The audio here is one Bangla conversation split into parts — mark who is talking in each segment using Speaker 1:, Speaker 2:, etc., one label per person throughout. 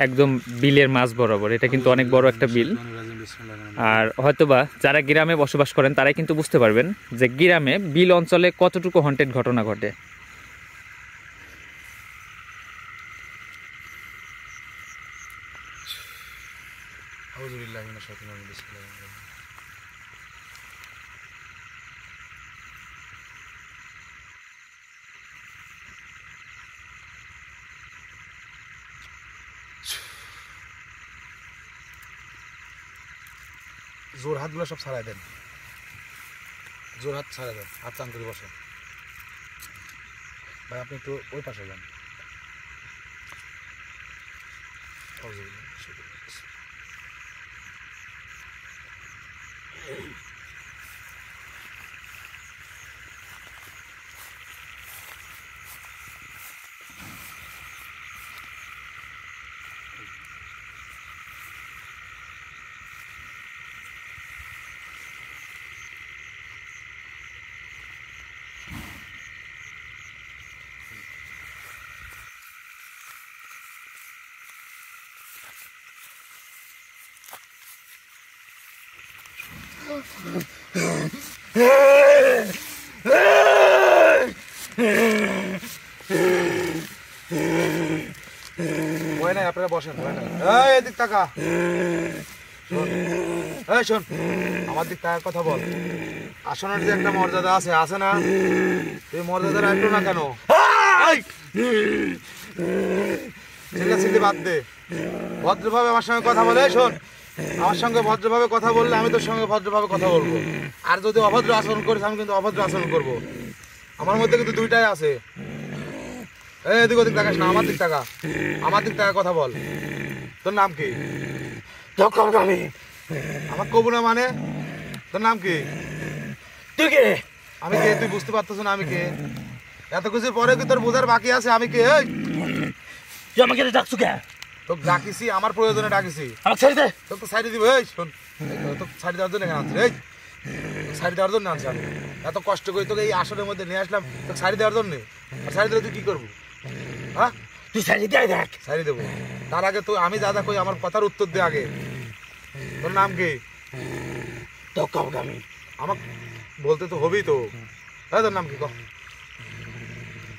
Speaker 1: একদম বিলের মাঝ বরাবর। এটা কিন্তু অনেক বড় একটা বিল। আর হয়তোবা যারা গ্রামে বসবাস করেন তারাই কিন্তু বুঝতে পারবেন যে গ্রামে বিল অঞ্চলে কতটুকু হন্টেড ঘটনা ঘটে।
Speaker 2: জোর হাতগুলো সব ছাড়াই দেন, জোর হাত ছাড়াই দেন, হাত চান করে বসেন ভাই। আপনি একটু ওই পাশে যান। ভয় নাই, আপনারা বসেন, ভয় নাই। এই এদিক তাকা, এই শোন, আমার দিক তাকার কথা বল। আসনের যে একটা মর্যাদা আছে, আছে না? এই মর্যাদা রাখলো না কেন? চিল্লাচিল্লি বাদ দে, ভদ্রভাবে আমার সঙ্গে কথা বলে। শোন, আমার সঙ্গে ভদ্রভাবে কথা বললে আমি তোর সঙ্গে ভদ্রভাবে কথা বলবো, আর যদি অভদ্র আচরণ করিস আমি কিন্তু অভদ্র আচরণ করবো। আমার মধ্যে কিন্তু দুইটাই আছে। এই এদিক ওদিক তাকাস না, আমার দিক তাকা, আমার দিক তাকা কথা বল। তোর নাম কি? আমার কবু না মানে? তোর নাম কি?
Speaker 3: তুই কে?
Speaker 2: আমি কে তুই বুঝতে পারতেছ না আমি কে? এত কিছুর পরে কি তোর বোঝার বাকি আছে আমি কে?
Speaker 3: তুই আমাকে ডাকছু কে?
Speaker 2: তোকে ডাকিছি আমার প্রয়োজনে ডাকিছি।
Speaker 3: আমাকে ছেড়ে দে।
Speaker 2: তোকে তো সাইডে দিব। এই শোন, তোকে সাইড দেওয়ার জন্য কেন আনছি? এই সাইড দেওয়ার জন্য আনছি আমি। এত কষ্ট করে তোকে এই আসনের মধ্যে নিয়ে আসলাম তোকে সাইড দেওয়ার জন্য। আর সাইড দিলে তুই কি করবো? হ্যাঁ,
Speaker 3: তুই সাইড দিয়ে দেখ।
Speaker 2: সাইড দেবো। তার আগে তুই আমি দাদা কই আমার কথার উত্তর দে আগে। তোর নাম কি?
Speaker 3: আমি
Speaker 2: আমাকে বলতে তো হবেই তো। হ্যাঁ, তোর নাম কি ক?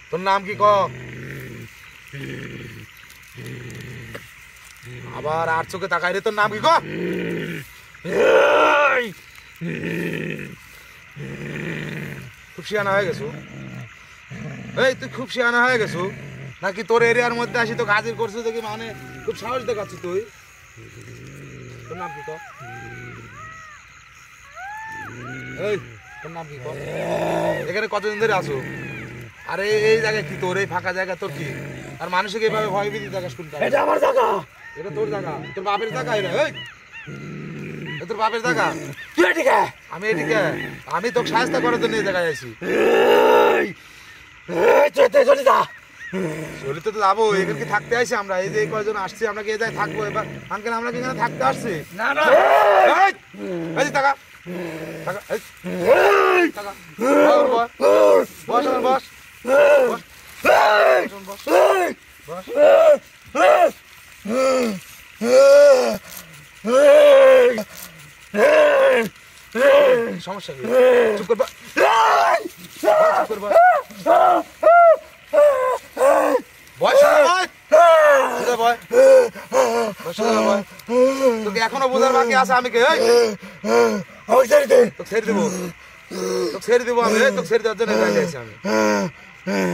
Speaker 2: তোর নাম কি ক? আবার আর চোখে তাকাই রে। তোর নাম কি ক? খুব শিয়ানা হয়ে গেছো। এই তুই খুব শিয়ানা হয়ে গেছো নাকি? তোর এরিয়ার মধ্যে আসি তো হাজির করছো দেখি, মানে খুব সাহস দেখাচ্ছিস তুই। তোর নাম কি ক? এই তোর নাম কি ক? এখানে কতদিন ধরে আসো? আরে এই জায়গায় কি তোর? এই ফাঁকা জায়গা তোর কি? আর মানুষকে এইভাবে ভয় ভীতি দেখাস কোনটা?
Speaker 3: এটা আমার জায়গা।
Speaker 2: এটা তোর জায়গা? তোর বাপের জায়গা এটা? এই তোর বাপের জায়গা?
Speaker 3: তুই এদিকে।
Speaker 2: আমি এদিকে? আমি তোকে সাহায্য করার জন্য এই জায়গায় আছি।
Speaker 3: চলে যা।
Speaker 2: চলিতে তো যাবো, এখানে কি থাকতে আসি আমরা? এই যে কয়জন আসছি আমরা কি এই জায়গায় থাকবো? এবার আঙ্কেল আমরা কি এখানে থাকতে আসছি?
Speaker 3: না না,
Speaker 2: এই টাকা টাকা, এই টাকা, বস বস বস বস বস। সমস্যা কি? চুপ করবা, চুপ করবা। তোকে এখনো বোঝার বাকি আছে আমি কে? তোকে ছেড়ে দেবো, তোকে ছেড়ে দেবো আমি। তোকে ছেড়ে দেওয়ার জন্য আছি আমি।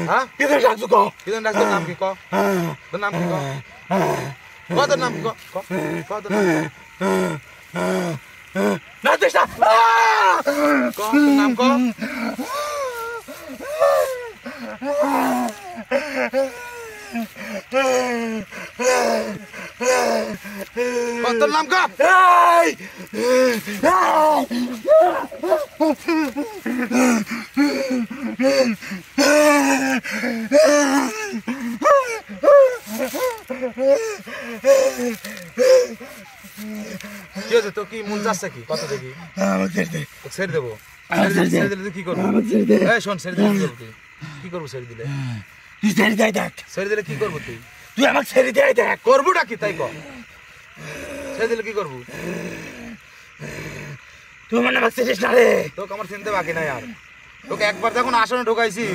Speaker 2: হ্যাঁ, কি ডাকছো ক? কি ডাকছো? তোর নাম কি ক? তোর নাম কি ক? তোর নাম কি ক? তোর নাম
Speaker 3: না দেখ না।
Speaker 2: তোর নাম ক? তোর নাম কা? কি হচ্ছে তো? কি মন চাচ্ছে কি? কত দেখি ছেড়ে দেবো। ছেড়ে দিলে তুই কি করবো? শোন, ছেড়ে দিলে কি করবো? তুই কি করবো? ছেড়ে দিলে
Speaker 3: তুই ছেড়ে দেখ।
Speaker 2: ছেড়ে দিলে কি করবো? তুই
Speaker 3: তুই আমাকে ছেড়ে দিয়ে দেখ।
Speaker 2: করবুটা কি তাই ক, ছেড়ে দিলে কি করবো?
Speaker 3: তুই মানে আমাকে ছেড়িস না রে।
Speaker 2: তোকে আমার চিনতে বাকি নাই আর। তোকে একবার যখন আসনে ঢোকাইছি,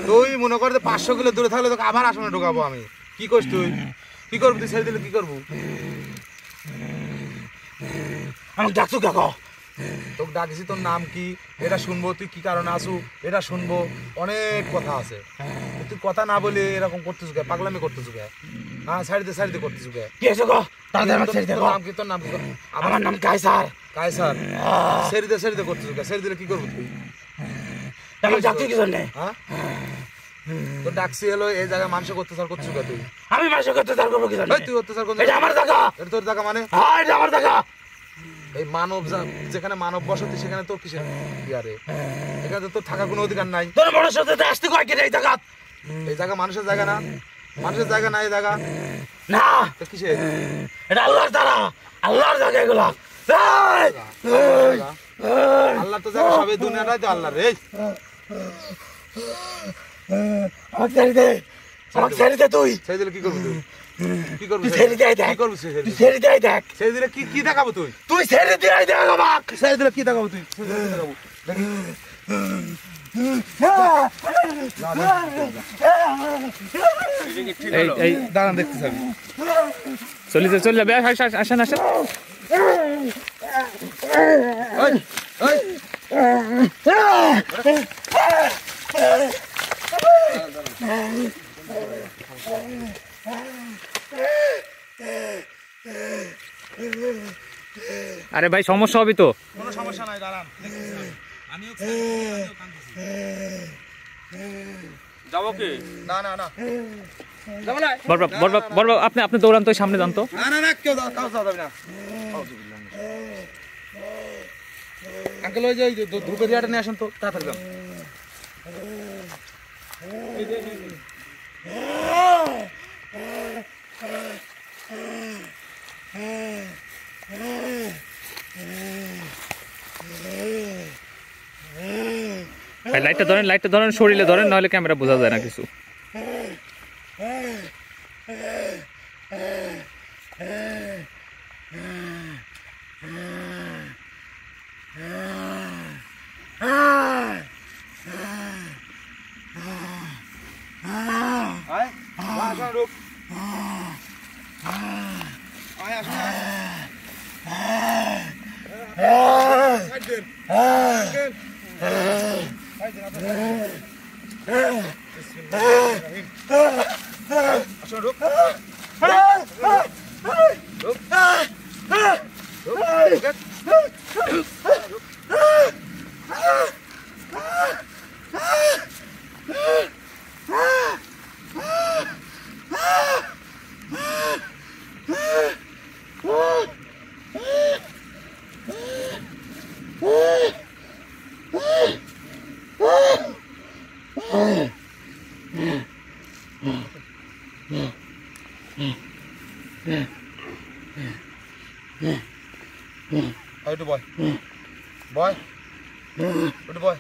Speaker 2: তুই মনে কর যে 500 কিলো দূরে থাকলে তোকে আবার আসনে ঢোকাবো আমি। কি করিস তুই? কি করবি তুই? ছেড়ে দিলে কি করবো?
Speaker 3: আমাকে ডাকছু কে?
Speaker 2: তোকে ডাকিছি, তোর নাম কি এটা শুনবো, তুই কি কারণে আসু এটা শুনবো, অনেক কথা আছে। তুই কথা না বলে এরকম করতেছ কে? পাগলামি করতেছ কে? হ্যাঁ, সাইডে করতেছ কে?
Speaker 3: কি হয়েছে গো? তাড়াতাড়ি আমাকে ছেড়ে দে।
Speaker 2: তোর নাম কি? তোর নাম কি?
Speaker 3: আমার নাম কায়সার।
Speaker 2: কায়সার? ছেড়ে দে করতেছ কে? ছেড়ে দিলে কি করবো তুই?
Speaker 3: আমাকে ডাকছু কি জন্য?
Speaker 2: হ্যাঁ, তোর ডাকছি হলো এই জায়গায় মানুষ অত্যাচার করছিস কে তুই?
Speaker 3: আমি মানুষের অত্যাচার করবো কি জন্য?
Speaker 2: তুই অত্যাচার করছিস?
Speaker 3: এটা আমার জায়গা।
Speaker 2: এটা তোর জায়গা মানে?
Speaker 3: হ্যাঁ, এটা আমার জায়গা।
Speaker 2: এই মানব যেখানে মানব বসতি সেখানে তোর কিসের ইয়ারে? এখানে তো তোর থাকার কোনো অধিকার নাই।
Speaker 3: তোর বড় সাথে আসতে কয় কেটে এই জায়গা?
Speaker 2: এই জায়গা মানুষের জায়গা না, মানুষের জায়গা না এই জায়গা।
Speaker 3: না,
Speaker 2: তো কিসের?
Speaker 3: এটা আল্লাহর জায়গা। আল্লাহর জায়গা এগুলা।
Speaker 2: আল্লাহ তো জায়গা, সবে দুনিয়াটাই তো আল্লাহর। এই
Speaker 3: আমাকে ছেড়ে দে। আমাকে ছেড়ে দে তুই।
Speaker 2: ছেড়ে দিলে কি করবি তুই? কি করবি?
Speaker 3: তুই ছেড়ে দিয়ে দেখ।
Speaker 2: কি করবি?
Speaker 3: তুই ছেড়ে দিয়ে দেখ।
Speaker 2: ছেড়ে দিলে কি কি দেখাবো তুই?
Speaker 3: তুই ছেড়ে দিয়ে দেখ আমাকে।
Speaker 2: ছেড়ে দিলে কি দেখাবো তুই? ছেড়ে দিলে কি দেখাবো? দেখি।
Speaker 1: এই
Speaker 2: দাঁড়ান, দেখতে চাবি।
Speaker 1: চলে যাবে। আসেন।
Speaker 2: ওই ওই
Speaker 1: আরে ভাই, সমস্যা হবে তো।
Speaker 2: কোনো সমস্যা নাই, দাঁড়ান, দেখতেছি আমি। আমিও কাঁদতেছি।
Speaker 4: যাবো কি?
Speaker 2: না না না,
Speaker 4: যাবো না?
Speaker 1: বড় আপনি দৌড়ান তো, সামনে যান তো।
Speaker 2: না কেউ কাউ যাবে না। আঙ্কেল ওই যে ধূপের ইয়াটা নিয়ে আসেন তো, তাড়াতাড়ি যান।
Speaker 1: ভাই, লাইটটা ধরেন, শরীরে ধরেন, নাহলে ক্যামেরা বোঝা যায় না কিছু।
Speaker 2: আয়, আসুন, রূপ। আয়, আসুন, আয়। সাইড দেন। আঙ্কেল। সাইড দেন, আপনার সাইড দেন। বিসমিল্লাহিররহমানিররহিম। আসুন, রূপ। রূপ। একটু বয়, বয়, একটু বয়।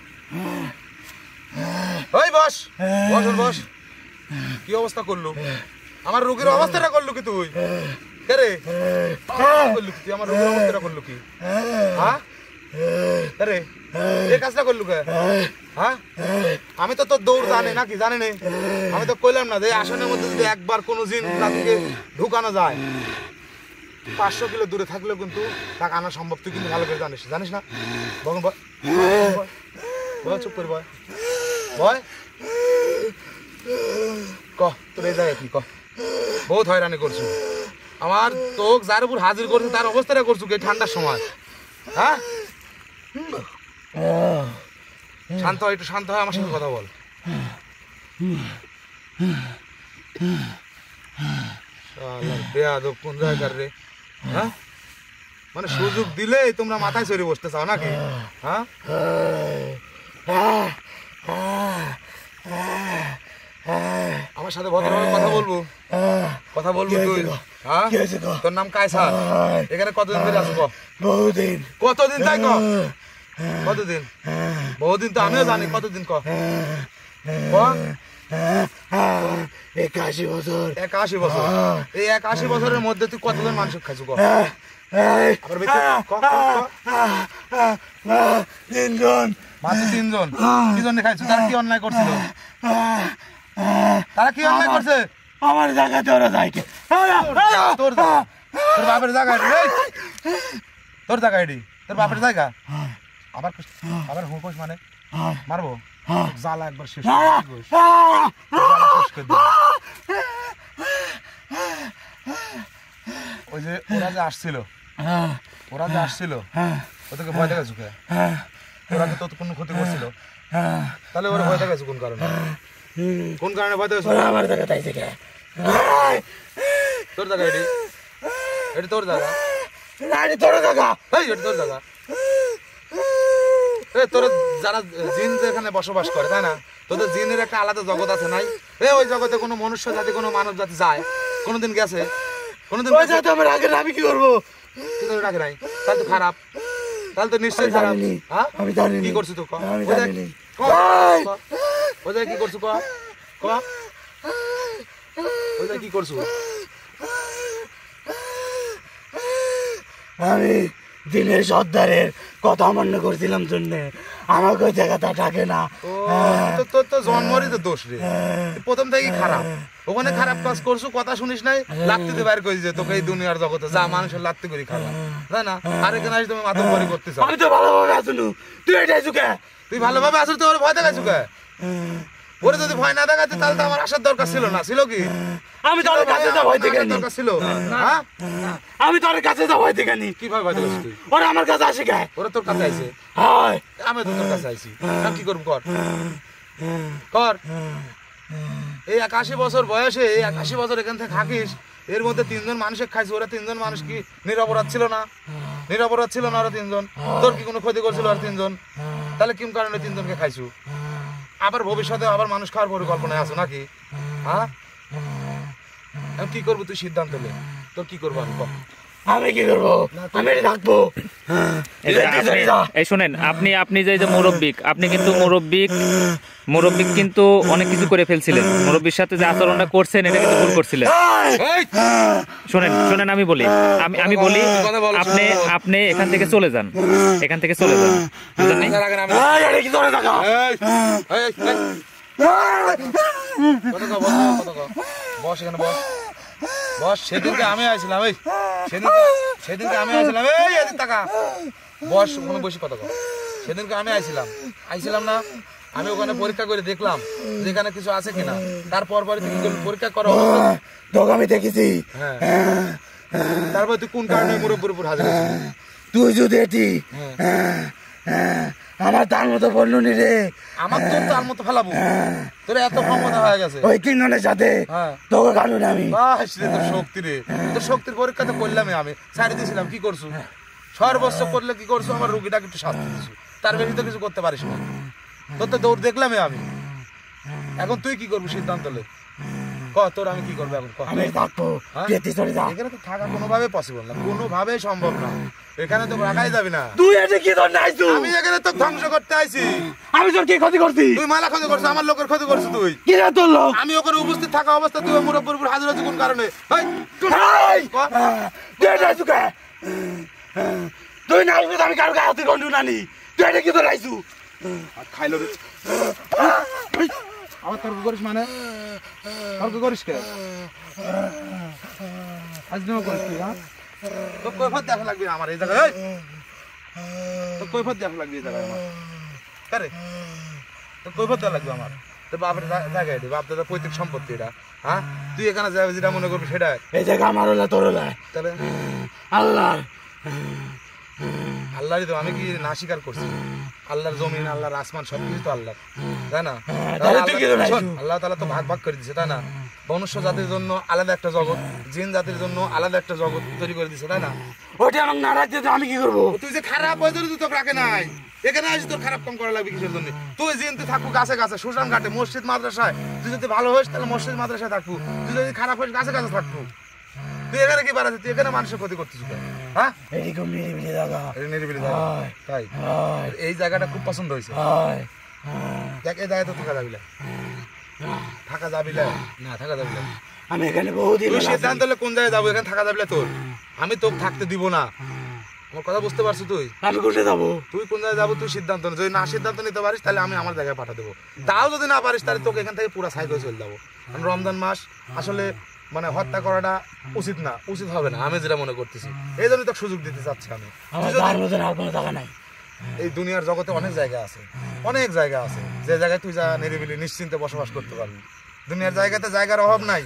Speaker 2: ওই বস, বস। কি অবস্থা করলো? আমার রোগীর অবস্থাটা করলো কি তুই? কে রে? করলু কি তুই? আমার রোগীর অবস্থাটা করলো কি? হ্যাঁ, কে রে? এই কাজটা করলু কে? হ্যাঁ, আমি তো তোর দৌড় জানি নাকি? জানি না, আমি তো কইলাম না যে আসনের মধ্যে যদি একবার কোনো জিন তাকে ঢুকানো যায়, 500 কিলো দূরে থাকলেও কিন্তু তাকে আনা সম্ভব। তুই কিন্তু ভালো করে জানিস না? বল চুপ করে বয়। ক তোর এই জায়গায় কি? ক, বহুত হয়রানি করছু আমার। তোক যার উপর হাজির করছু তার অবস্থাটা করছু এই ঠান্ডার সময়। হ্যাঁ, শান্ত হয়, একটু শান্ত হয়, আমার সাথে কথা বল। বেয়াদব কোন জায়গার রে? হ্যাঁ, মানে সুযোগ দিলে তোমরা মাথায় চড়ে বসতে চাও নাকি? হ্যাঁ, আমার সাথে ভদ্রভাবে কথা বলবো তুই? হ্যাঁ, তোর নাম কায়সার। এখানে কতদিন ধরে আছো?
Speaker 3: বহুদিন।
Speaker 2: কতদিন তাই ক? কতদিন? বহুদিন তো আমিও জানি। কতদিন ক?
Speaker 3: 81 বছর
Speaker 2: 81 বছর এই 81 বছরের মধ্যে তুই কতজন মানুষ খাইছো ক আবার বেশি ক
Speaker 3: তিনজন
Speaker 2: মাত্র 3 জন কি জন্য খাইছো তারা কি অন্যায় করছিল তারা কি অন্যায় করছে
Speaker 3: আমার জায়গাতে ওরা যায় কে
Speaker 2: তোর বাপের জায়গা এই তোর জায়গা এডি তোর বাপের জায়গা আবার আবার হুকোস মানে মারবো জ্বালা একবার শেষ করে দিবো। জ্বালা শেষ করে দিবো। ওই যে ওরা যে আসছিল ওদেরকে ভয় দেখাচ্ছ কে ওরা তো তোর কোনো ক্ষতি করছিল তাহলে ওরা ভয় দেখাচ্ছ কোন কারণে ভয় দেখাচ্ছ
Speaker 3: আমার জায়গা তাইছে কে
Speaker 2: তোর জায়গা এটি এটি তোর জায়গা
Speaker 3: তোর জায়গা
Speaker 2: এই এটি তোর জায়গা তোর যারা জিন যেখানে বসবাস করে তাই না তোদের জিনের একটা আলাদা জগৎ আছে নাই ওই জগতে কোনো মনুষ্য জাতি কোনো মানব জাতি যায় কোনোদিন গেছে কোনোদিন
Speaker 3: আমার আগে আমি কি করবো
Speaker 2: রাখে নাই তাহলে তো খারাপ তাহলে তো নিশ্চয়ই খারাপ হ্যাঁ
Speaker 3: আমি জানি
Speaker 2: কি করছিস তো
Speaker 3: আমি জানি
Speaker 2: ওই কি করছো ওই কি করছো
Speaker 3: আমি দিনের সর্দারের কথা অমান্য করছিলাম জন্য আমাকে ওই জায়গাটা ডাকে না
Speaker 2: তোর তো জন্মরই তো দোষ রে প্রথম থেকে খারাপ ওখানে খারাপ কাজ করছো কথা শুনিস নাই লাগতে বাইর করিস যে তোকে এই দুনিয়ার জগতে যা মানুষের লাগতে করি খারাপ তাই না আর এখানে আসি তুমি মাতব্বরি করতে চাও
Speaker 3: আমি তো ভালোভাবে আসুনু তুই এটাই চুকে
Speaker 2: তুই ভালোভাবে আসলে তো ওর ভয় দেখাইছো কে ওরে যদি ভয় না দেখাতে তাহলে তো আমার আসার দরকার ছিল না ছিল কি
Speaker 3: আমি তোর কাছে যা ভয় দেখানি
Speaker 2: দরকার ছিল হ্যাঁ
Speaker 3: আমি তোর কাছে যা ভয় দেখানি
Speaker 2: কিভাবে ভয় দেখাচ্ছিস তুই
Speaker 3: ওরা আমার কাছে আসে কে
Speaker 2: ওরা তোর কাছে আইছে
Speaker 3: হয়
Speaker 2: আমি তো তোর কাছে আইছি আমি কি করব কর এই 81 বছর বয়সে 81 বছর এখান থেকে থাকিস এর মধ্যে 3 জন মানুষে খাইছে ওরা 3 জন মানুষ কি নিরপরাধ ছিল না ওরা 3 জন তোর কি কোনো ক্ষতি করছিল আর 3 জন তাহলে কি কারণে 3 জনকে খাইছু আবার ভবিষ্যতে আবার মানুষ খাওয়ার পরিকল্পনায় আছো নাকি হ্যাঁ কি করবো তুই সিদ্ধান্ত নে তোর কি করবো
Speaker 3: আমি কি করবো আমি থাকবো
Speaker 1: এই শোনেন আপনি যে মুরব্বিক আপনি কিন্তু মুরব্বিক কিন্তু অনেক কিছু করে ফেলছিলেন মুরব্বির সাথে যে আচরণটা করছেন এটা কিন্তু ভুল করছিলেন শোনেন আমি বলি আমি বলি আপনি এখান থেকে চলে যান বুঝলেন নাই?
Speaker 2: বস এখানে বস সেদিনকে আমি আইছিলাম সেদিনকে আমি আইছিলাম এদিক টাকা বস ওখানে বসে কথা কও সেদিনকে আমি আইছিলাম না আমি ওখানে পরীক্ষা করে দেখলাম যেখানে কিছু আছে কিনা তারপর পরীক্ষা করা
Speaker 3: তোকে আমি দেখেছি
Speaker 2: হ্যাঁ তারপর তুই কোন কারণে মুরব্বীর উপর হাজির হয়েছিস
Speaker 3: তুই যদি এটি আমার তার মতো বললু নি রে
Speaker 2: আমার তোর তার মতো ফেলাবো তোর এত ক্ষমতা হয়ে গেছে
Speaker 3: ওই 3 জনের সাথে তোকে কাটুন আমি
Speaker 2: তোর শক্তি রে তোর শক্তির পরীক্ষা তো করলামই আমি ছাড়ি দিয়েছিলাম কি করছো সর্বোচ্চ করলে কি করছো আমার রুগীটাকে একটু শাস্তি দিছো তার বেশি তো কিছু করতে পারিস না তোর তো দৌড় দেখলামই আমি এখন তুই কি করবি সিদ্ধান্ত লে তোর আমি কি করবো এখন
Speaker 3: আমি থাকবো
Speaker 2: এখানে তো থাকা কোনোভাবে পসিবল না কোনোভাবেই সম্ভব না এখানে তো রাখাই যাবি না
Speaker 3: তুই এটা কি ধর নাই তুই
Speaker 2: আমি এখানে তো ধ্বংস করতে আইছি
Speaker 3: আমি তোর কি ক্ষতি করছি
Speaker 2: তুই মালা ক্ষতি করছিস আমার লোকের ক্ষতি করছিস তুই
Speaker 3: কি রে তোর লোক
Speaker 2: আমি ওখানে উপস্থিত থাকা অবস্থা তুই মুরব্বীর উপর হাজির হচ্ছিস কোন কারণে
Speaker 3: তুই এটা চুকে তুই না আসবি আমি কারো হাতে গন্ডু নানি তুই এটা কি ধর আইছু
Speaker 2: খাইলো রে আবার তর্ক করিস মানে তর্ক করিস কে আজ নেওয়া করিস তুই হ্যাঁ তো কৈফত দেখা লাগবে আমার এই জায়গায় তো কৈফত দেখা লাগবে এই জায়গায় আমার কারে তো কৈফত দেখা লাগবে আমার তোর বাপের জায়গা এটি বাপ দাদা পৈতৃক সম্পত্তি এটা হ্যাঁ তুই এখানে যাবে যেটা মনে করবি সেটা
Speaker 3: এই জায়গা আমার হলে তোর হলে
Speaker 2: তাহলে
Speaker 3: আল্লাহ
Speaker 2: আল্লাহরই তো আমি কি না স্বীকার করছি আল্লাহর জমিন আল্লাহর আসমান সবকিছু তো আল্লাহ তাই না আল্লাহ তাআলা তো ভাগ ভাগ করে দিয়েছে তাই না মনুষ্য জাতির জন্য আলাদা একটা জগৎ জিন জাতির জন্য আলাদা একটা জগৎ তৈরি করে দিয়েছে তাই না
Speaker 3: ওটা আমাকে না রাখতে তো আমি কি করবো
Speaker 2: তুই যে খারাপ হয়ে তুই তো রাখে নাই এখানে আসি তোর খারাপ কম করা লাগবে কিসের জন্য তুই জিন তুই থাকবো গাছে গাছে শ্মশান ঘাটে মসজিদ মাদ্রাসায় তুই যদি ভালো হইস তাহলে মসজিদ মাদ্রাসায় থাকবো তুই যদি খারাপ হইস গাছে গাছে থাকবো তুই এখানে কি বাড়াচ্ছিস তুই এখানে মানুষের ক্ষতি করতেছিস হ্যাঁ
Speaker 3: এরকম নিরিবিলি জায়গা
Speaker 2: নিরিবিলি জায়গা তাই এই জায়গাটা খুব পছন্দ হয়েছে দেখ এই জায়গায় তো থাকা যাবে থাকা যাবি না, না থাকা যাবি না।
Speaker 3: আমি এখানে বহুদিন
Speaker 2: তুই সিদ্ধান্ত হলে কোন জায়গায় যাবো, এখানে থাকা যাবি না তোর। আমি তোকে থাকতে দিব না, আমার কথা বুঝতে পারছো তুই?
Speaker 3: আমি কোথায় যাবো?
Speaker 2: তুই কোন জায়গায় যাবো তুই সিদ্ধান্ত নে। যদি না সিদ্ধান্ত নিতে পারিস তাহলে আমি আমার জায়গায় পাঠা দেবো। তাও যদি না পারিস তাহলে তোকে এখান থেকে পুরো সাইকেল চলে যাবো। কারণ রমজান মাস আসলে মানে হত্যা করাটা উচিত না, উচিত হবে না, আমি যেটা মনে করতেছি। এই জন্য তোকে সুযোগ দিতে চাচ্ছি আমি।
Speaker 3: আমার তার মধ্যে আর কোনো টাকা নাই।
Speaker 2: এই দুনিয়ার জগতে অনেক জায়গা আছে, অনেক জায়গা আছে যে জায়গায় তুই যা নিরিবিলি নিশ্চিন্তে বসবাস করতে পারবি। দুনিয়ার জায়গাতে জায়গার অভাব নাই।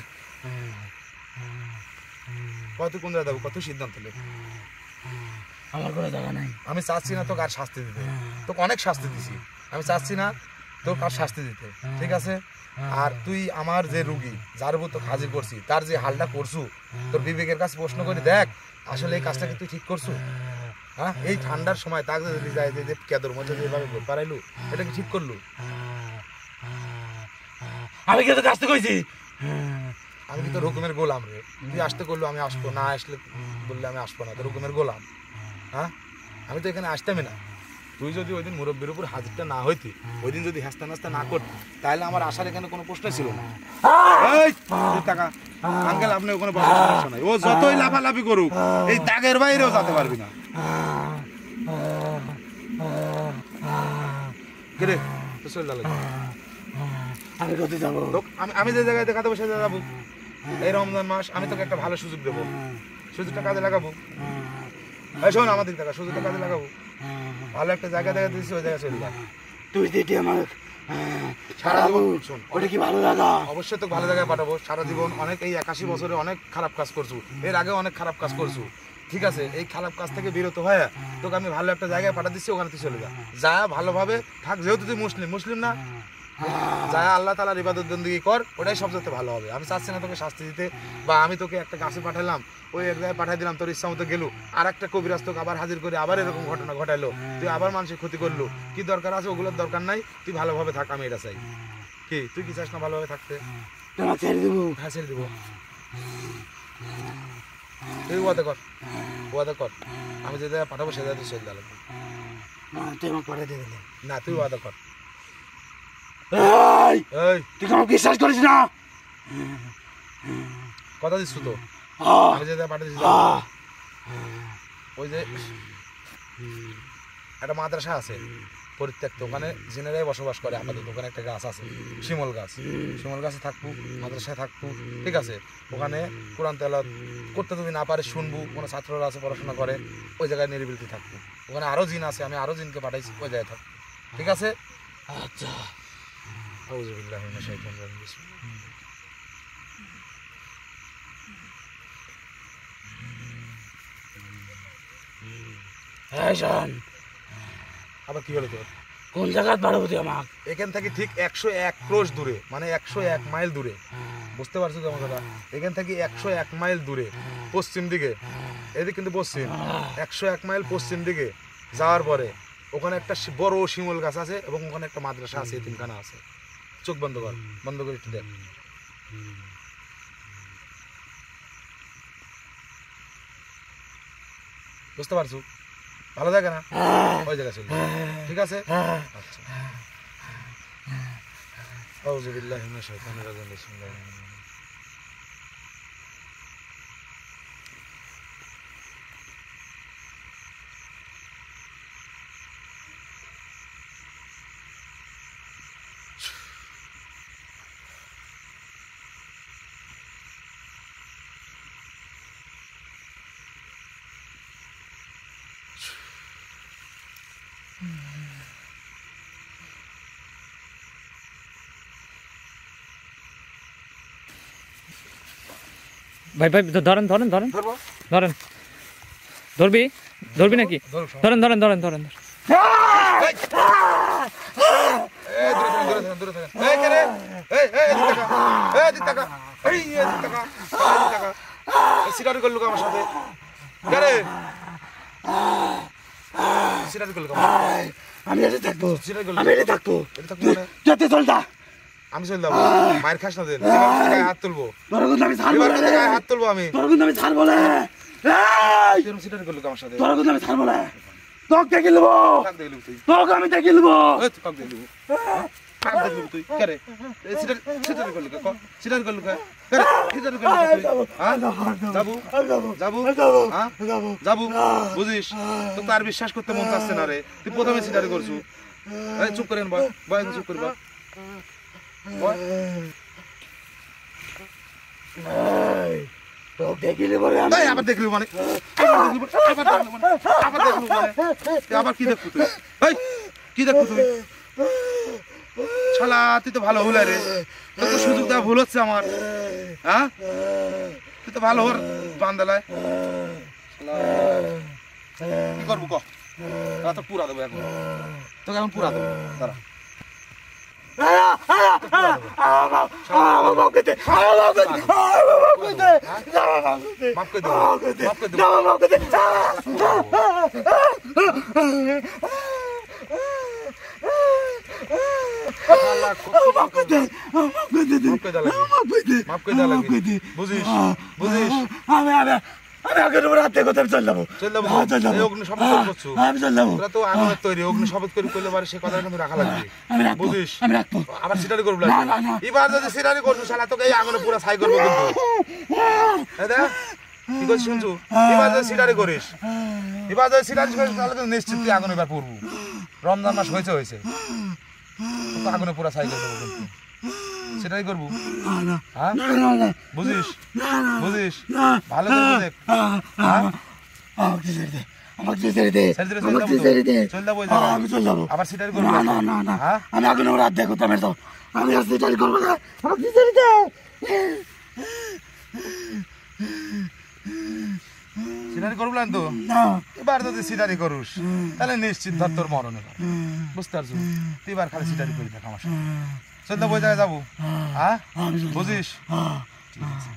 Speaker 2: কত কোন জায়গায় যাবো, কত সিদ্ধান্ত নে।
Speaker 3: আমার কোনো টাকা নাই।
Speaker 2: আমি চাচ্ছি না তোকে আর শাস্তি দিতে, তোকে অনেক শাস্তি দিছি, আমি চাচ্ছি না তোকে আর শাস্তি দিতে, ঠিক আছে? আর তুই আমার যে রুগী, যার উপর তোকে হাজির করছি, তার যে হালটা করছু, তোর বিবেকের কাছে প্রশ্ন করি দেখ, আসলে এই কাজটাকে তুই ঠিক করছু? হ্যাঁ, এই ঠান্ডার সময় তাকে যদি যায় যে কেদর মধ্যে যেভাবে পারাইলু, এটা কি ঠিক করলু?
Speaker 3: আমি কিন্তু কাজটা কইছি।
Speaker 2: আমি কি তোর হুকুমের গোলাম রে? তুই আসতে করলো আমি আসবো, না আসলে বললে আমি আসবো না, তোর হুকুমের গোলাম? হ্যাঁ, আমি তো এখানে আসতামই না। তুই যদি ওই দিন মুরব্বীর উপর হাজিরটা না হইতি, ওই দিন যদি হাসতে নাস্তা না করতি, তাহলে আমার আসার এখানে কোনো প্রশ্ন ছিল না। এই টাকা আঙ্কেল, আপনি ওখানে বসার সমস্যা নাই। ও যতই লাফালাফি করুক, এই দাগের বাইরেও যেতে পারবি না। কে রে তোর শরীর লাগে?
Speaker 3: আমি কোথায় যাবো?
Speaker 2: আমি যে জায়গায় দেখাতে বসে যাবো। এই রমজান মাস আমি তোকে একটা ভালো সুযোগ দেবো, সুযোগটা কাজে লাগাবো। এই শোন, আমার দিক থেকে সুযোগটা কাজে লাগাবো। ভালো একটা জায়গা দেখা দিচ্ছি, ওই জায়গায় চলে যা।
Speaker 3: তুই দিদি আমার
Speaker 2: সারা জীবন শোন,
Speaker 3: ওটা কি ভালো লাগা?
Speaker 2: অবশ্যই তোকে ভালো জায়গায় পাঠাবো। সারা জীবন অনেক, এই 81 বছরে অনেক খারাপ কাজ করছু, এর আগে অনেক খারাপ কাজ করছু, ঠিক আছে? এই খারাপ কাজ থেকে বিরত হয়ে তোকে আমি ভালো একটা জায়গায় পাঠা দিচ্ছি, ওখানে তুই চলে যা। যা ভালোভাবে থাক, যেহেতু তুই মুসলিম না, যা আল্লাহ তাআলার ইবাদত বন্দেগী কর, ওটাই সবচেয়ে ভালো হবে। আমি চাচ্ছি না তোকে শাস্তি দিতে, বা আমি তোকে একটা গাছে পাঠালাম, ওই এক জায়গায় পাঠাই দিলাম, তোর ইচ্ছা মতো গেলু, আর একটা কবিরাজ তোকে আবার হাজির করে আবার এরকম ঘটনা ঘটাইলো, তুই আবার মানুষের ক্ষতি করলো। কি দরকার আছে? ওগুলোর দরকার নাই, তুই ভালোভাবে থাক, আমি এটা চাই। কি তুই কি চাস না ভালোভাবে থাকতে?
Speaker 3: তোমার ছেড়ে দেবো।
Speaker 2: হ্যাঁ, ছেড়ে দিব। তুই ওয়াদা কর, ওয়াদা কর, আমি যে জায়গায় পাঠাবো সে জায়গায় তুই চলে যাবো।
Speaker 3: তুই আমাকে পাঠিয়ে দিবি
Speaker 2: না, তুই ওয়াদা কর। এই
Speaker 3: তুই আমাকে বিশ্বাস করিস না?
Speaker 2: কথা দিচ্ছ তো? আমি যে জায়গায় পাঠিয়েছি ওই যে একটা মাদ্রাসা আছে পরিত্যক্ত, ওখানে জিনেরাই বসবাস করে আপাতত। ওখানে একটা গাছ আছে, শিমল গাছ, শিমল গাছে থাকবো, মাদ্রাসায় থাকবো, ঠিক আছে? ওখানে কোরআন তেলাওয়াত করতে যদি না পারে শুনবো, কোনো ছাত্ররা আছে পড়াশোনা করে, ওই জায়গায় নিরিবিলিতে থাকবো। ওখানে আরও জিন আছে, আমি আরও জিনকে পাঠাইছি, ওই জায়গায় থাকবো, ঠিক আছে?
Speaker 3: আচ্ছা।
Speaker 2: আউযুবিল্লাহি মিনাশ শাইতানির রাজিম।
Speaker 3: হ্যাঁ শোন,
Speaker 2: আবার কি হলো তোর?
Speaker 3: কোন জায়গায় পাঠাবো তুই আমাকে?
Speaker 2: এখান থেকে ঠিক 101 ক্রোশ দূরে, মানে 101 মাইল দূরে, বুঝতে পারছো তো আমার কথা? এখান থেকে 101 মাইল দূরে পশ্চিম দিকে, এদিকে কিন্তু পশ্চিম, 101 মাইল পশ্চিম দিকে যাওয়ার পরে ওখানে একটা বড় শিমল গাছ আছে, এবং ওখানে একটা মাদ্রাসা আছে, এতিমখানা আছে। চোখ বন্ধ কর, বন্ধ করে একটু দেখ। বুঝতে পারছো? ভালো জায়গা না? ওই জায়গা চল, ঠিক আছে? আচ্ছা। আউযুবিল্লাহি মিনাশ শাইতানির রাজিম। বিসমিল্লাহির রহমানির রহিম।
Speaker 1: ভাই ভাই ধরেন ধরেন ধরেন
Speaker 2: ধরবো?
Speaker 1: ধরেন, ধরবি ধরবি নাকি?
Speaker 2: ধরো।
Speaker 1: ধরেন ধরেন ধরেন ধরেন।
Speaker 2: এই, দূরে থাকেন, দূরে থাকেন। এই কে রে? এদিক তাকা, এদিক তাকা, এদিক তাকা, এদিক তাকা। এই সিটারি করলুক আমার সাথে। কে রে? সিটারি করলুক আমার সাথে।
Speaker 3: আমি এটা থাকবো,
Speaker 2: সিটারি করলুক।
Speaker 3: আমি এটা থাকবো।
Speaker 2: এটা থাকবো মানে?
Speaker 3: যেতে চলতা
Speaker 2: আমি চলে যাবো, মায়ের খাস না দেন। এবার থেকে গায়ে হাত তুলবো,
Speaker 3: তোর কিন্তু আমি ছাড়বো
Speaker 2: এবার
Speaker 3: না
Speaker 2: থেকে
Speaker 3: রে।
Speaker 2: গায়ে হাত তুলবো আমি।
Speaker 3: তোর কিন্তু আমি ছাড়বো না। এই,
Speaker 2: এরকম সিটারি করলুক আমার সাথে।
Speaker 3: তোর কিন্তু আমি ছাড়বো না। তোকে দেখে নেবো,
Speaker 2: কাক দেখলুক তুই?
Speaker 3: তোকে আমি দেখে নেবো।
Speaker 2: এই তুই কাক দেখলুক? কার দেখলি তুই করে সিটার সিটার করলি ক সিটার করলি কে করে সিটার করলি তুই হ্যাঁ যাবো যাবো হ্যাঁ যাবো বুঝিস তো তার বিশ্বাস করতে মন চাচ্ছে না রে তুই প্রথমে সিটারি করছু এই চুপ করেন বয় বয় চুপ করবা বয়
Speaker 3: তোকে দেখিলে বলে আমি
Speaker 2: এই আবার দেখলি মানে আবার কি দেখবো তুই এই কি দেখবো তুই শালা তুই তো ভালো হলে রে তোর তো সুযোগ দেওয়া ভুল হচ্ছে আমার হ্যাঁ তুই তো ভালো হর বান্দালায় কি করবো ক তো পুরা দেবো এখন তোকে এখন পুরা দেবো তারা মাফ করে দেবো মাফ করে দেবো বুঝিস বুঝিস
Speaker 3: আমি আগে রাতে কোথায় চল যাবো
Speaker 2: তো আগুনের তৈরি অগ্নি শপথ করে করলে পারে সে কথা কিন্তু রাখা লাগবে বুঝিস আবার সিটারি করবো এবার যদি সিটারি করবো শালা তোকে এই আগুনে পুরো ছাই করবো কিন্তু কি করছিস শুনছু এবার যদি সিটারি করিস এবার যদি সিটারি করিস তাহলে কিন্তু নিশ্চিত তুই আগুনে এবার পড়বো রমজান মাস হয়েছে আগুনে পুরো ছাই করে দেবো কিন্তু সেটাই করবো হ্যাঁ বুঝিস বুঝিস ভালো করে দেখ আবার সেটাই করবো
Speaker 3: আমি আগে রাত দেখো তো আমি আর সেটাই করবো না
Speaker 2: সিটারি করবো না তো এবার যদি সিটারি করুস তাহলে নিশ্চিত ধর তোর মরণ এবার বুঝতে পারছো তুই এবার খালি সিটারি করি দেখ আমার সাথে চল বই জায়গায় যাবো হ্যাঁ বুঝিস ঠিক আছে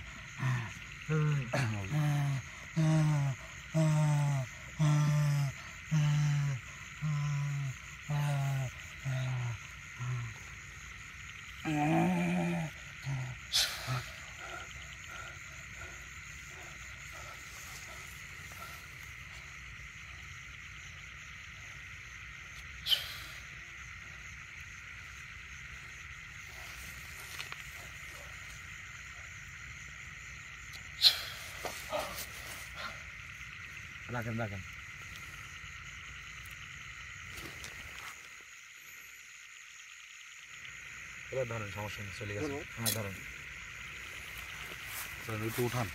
Speaker 2: রাখেন রাখেন এবার ধরেন সমস্যা নেই চলে গেছে হ্যাঁ ধরেন একটু উঠান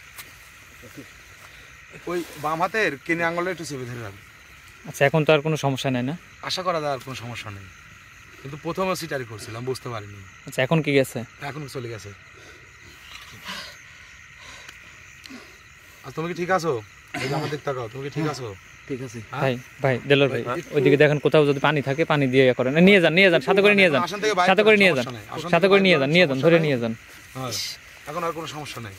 Speaker 2: ওই বাম হাতের কিনে আঙুলটা একটু চেপে ধরে রাখবেন
Speaker 1: আচ্ছা এখন তো আর কোনো সমস্যা নাই না
Speaker 2: আশা করা যায় আর কোনো সমস্যা নেই কিন্তু প্রথমে সিটারি করছিলাম বুঝতে পারিনি
Speaker 1: আচ্ছা এখন কি গেছে
Speaker 2: এখন চলে গেছে আর তুমি কি ঠিক আছো আমার দিক তাকাও তুমি কি ঠিক আছো
Speaker 3: ঠিক আছে
Speaker 1: ভাই ভাই দেলোর ভাই ওইদিকে দেখেন কোথাও যদি পানি থাকে পানি দিয়ে ইয়ে করেন নিয়ে যান সাথে করে নিয়ে যান সাথে করে নিয়ে যান ধরে নিয়ে যান
Speaker 2: এখন আর কোনো সমস্যা নেই